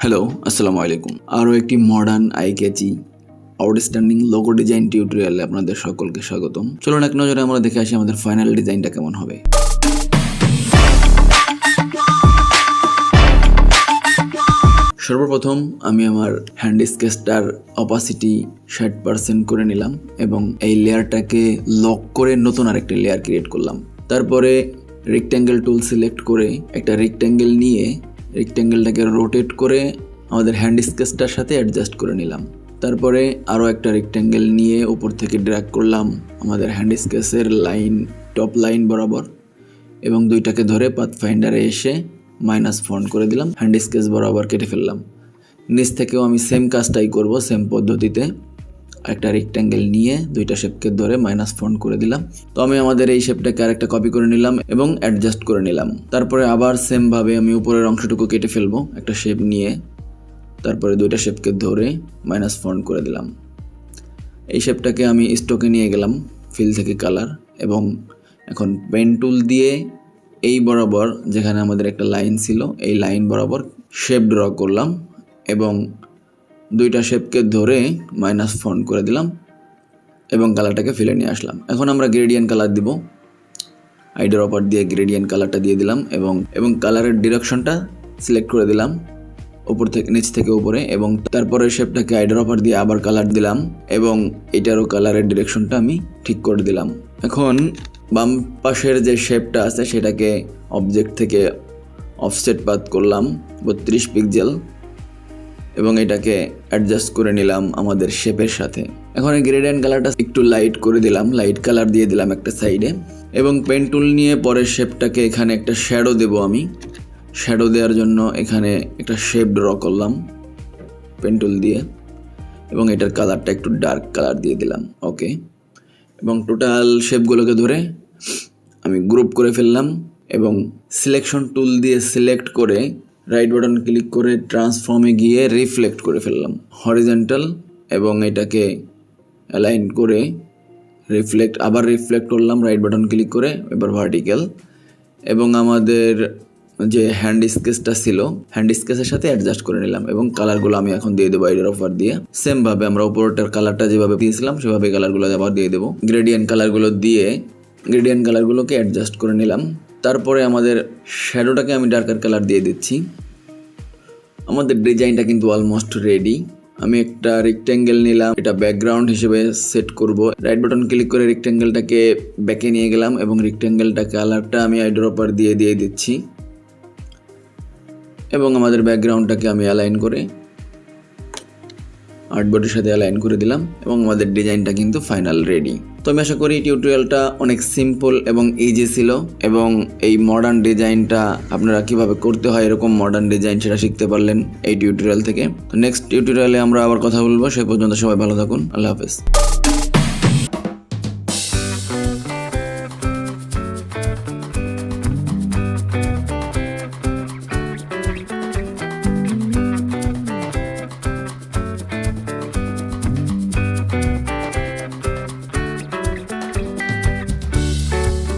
Hello, আসসালামু আলাইকুম। আরও একটি modern eye catchy outstanding logo design টিউটোরিয়ালে আপনাদের সকলকে স্বাগতম। চলুন এক নজরে আমরা দেখে আসি আমাদের ফাইনাল ডিজাইনটা কেমন হবে। সর্বপ্রথম আমি আমার হ্যান্ড স্কেচটার অপাসিটি 60% করে নিলাম এবং এই লেয়ারটাকে লক করে নতুন আরেকটা লেয়ার ক্রিয়েট করলাম। তারপরে রেক্ট্যাঙ্গেল টুল সিলেক্ট করে একটা রেক্ট্যাঙ্গেল নিয়ে রেক্ট্যাঙ্গেলটাকে রোটেট করে আমাদের হ্যান্ড স্কেচটার সাথে অ্যাডজাস্ট করে নিলাম। তারপরে আরও একটা রেক্ট্যাঙ্গেল নিয়ে উপর থেকে ড্র্যাগ করলাম আমাদের হ্যান্ড স্কেচের লাইন টপ লাইন বরাবর এবং দুইটাকে ধরে পাথফাইন্ডারে এসে মাইনাস ফন্ট করে দিলাম, হ্যান্ড স্কেচ বরাবর কেটে ফেললাম। নিচ থেকেও আমি সেম কাজটাই করব, সেম পদ্ধতিতে একটা রেক্ট্যাঙ্গেল নিয়ে দুইটা শেপকে ধরে মাইনাস ফন্ট করে দিলাম। তো আমি আমাদের এই শেপটাকে আরেকটা কপি করে নিলাম এবং অ্যাডজাস্ট করে নিলাম। তারপরে আবার সেমভাবে আমি উপরের অংশটুকু কেটে ফেলবো একটা শেপ নিয়ে, তারপরে দুইটা শেপকে ধরে মাইনাস ফন্ট করে দিলাম। এই শেপটাকে আমি স্টকে নিয়ে গেলাম ফিল থেকে কালার, এবং এখন পেন টুল দিয়ে এই বরাবর যেখানে আমাদের একটা লাইন ছিল এই লাইন বরাবর শেপ ড্র করলাম এবং দুইটা শেপকে ধরে মাইনাস ফন্ট করে দিলাম এবং কালারটাকে ফিলে নিয়ে আসলাম। এখন আমরা গ্রেডিয়েন্ট কালার দিব, আইডার অপার দিয়ে গ্রেডিয়েন্ট কালারটা দিয়ে দিলাম এবং কালারের ডিরেকশনটা সিলেক্ট করে দিলাম উপর থেকে নিচ থেকে উপরে, এবং তারপরে শেপটাকে আইডার অপার দিয়ে আবার কালার দিলাম এবং এটারও কালারের ডিরেকশনটা আমি ঠিক করে দিলাম। এখন বাম পাশের যে শেপটা আছে সেটাকে অবজেক্ট থেকে অফসেট পাথ করলাম 32 পিক্সেল এবং এটাকে অ্যাডজাস্ট করে নিলাম আমাদের শেপের সাথে। এখন এই গ্রেডিয়েন্ট কালারটা একটু লাইট করে দিলাম, লাইট কালার দিয়ে দিলাম একটা সাইডে, এবং পেন টুল নিয়ে পরের শেপটাকে এখানে একটা শ্যাডো দেব। আমি শ্যাডো দেওয়ার জন্য এখানে একটা শেপ ড্র করলাম পেন টুল দিয়ে এবং এটার কালারটা একটু ডার্ক কালার দিয়ে দিলাম। ওকে, এবং টোটাল শেপগুলোকে ধরে আমি গ্রুপ করে ফেললাম এবং সিলেকশন টুল দিয়ে সিলেক্ট করে রাইট বাটন ক্লিক করে ট্রান্সফর্মে গিয়ে রিফ্লেক্ট করে ফেললাম হরিজন্টাল, এবং এটাকে অ্যালাইন করে আবার রিফ্লেক্ট করলাম রাইট বাটন ক্লিক করে, এবার ভার্টিক্যাল, এবং আমাদের যে হ্যান্ড স্কেচটা ছিল হ্যান্ড স্কেচের সাথে অ্যাডজাস্ট করে নিলাম এবং কালারগুলো আমি এখন দিয়ে দেবো আইডার অফার দিয়ে। সেমভাবে আমরা উপরটার কালারটা যেভাবে দিয়েছিলাম সেভাবে কালারগুলো আবার দিয়ে দেবো। গ্রেডিয়েন্ট কালারগুলোকে অ্যাডজাস্ট করে নিলাম। তারপরে আমাদের শ্যাডোটাকে আমি ডার্কার কালার দিয়ে দিচ্ছি। আমাদের ডিজাইনটা কিন্তু অলমোস্ট রেডি। আমি একটা রেক্ট্যাঙ্গেল নিলাম, এটা ব্যাকগ্রাউন্ড হিসেবে সেট করব। রাইট বাটন ক্লিক করে রেক্ট্যাঙ্গেলটাকে ব্যাকে নিয়ে গেলাম এবং রেক্ট্যাঙ্গেলটা কালারটা আমি আইডার অপার দিয়ে দিচ্ছি এবং আমাদের ব্যাকগ্রাউন্ডটাকে আমি অ্যালাইন করে আর্টবোর্ডের সাথে অ্যালাইন করে দিলাম এবং আমাদের ডিজাইনটা কিন্তু ফাইনাল রেডি। তো আমি আশা করি টিউটোরিয়ালটা অনেক সিম্পল এবং ইজি ছিল এবং এই মডার্ন ডিজাইনটা আপনারা কিভাবে করতে হয় এরকম মডার্ন ডিজাইন সেটা শিখতে পারলেন এই টিউটোরিয়াল থেকে। তো নেক্সট টিউটোরিয়ালে আমরা আবার কথা বলবো, সেই পর্যন্ত সবাই ভালো থাকুন। আল্লাহ হাফেজ।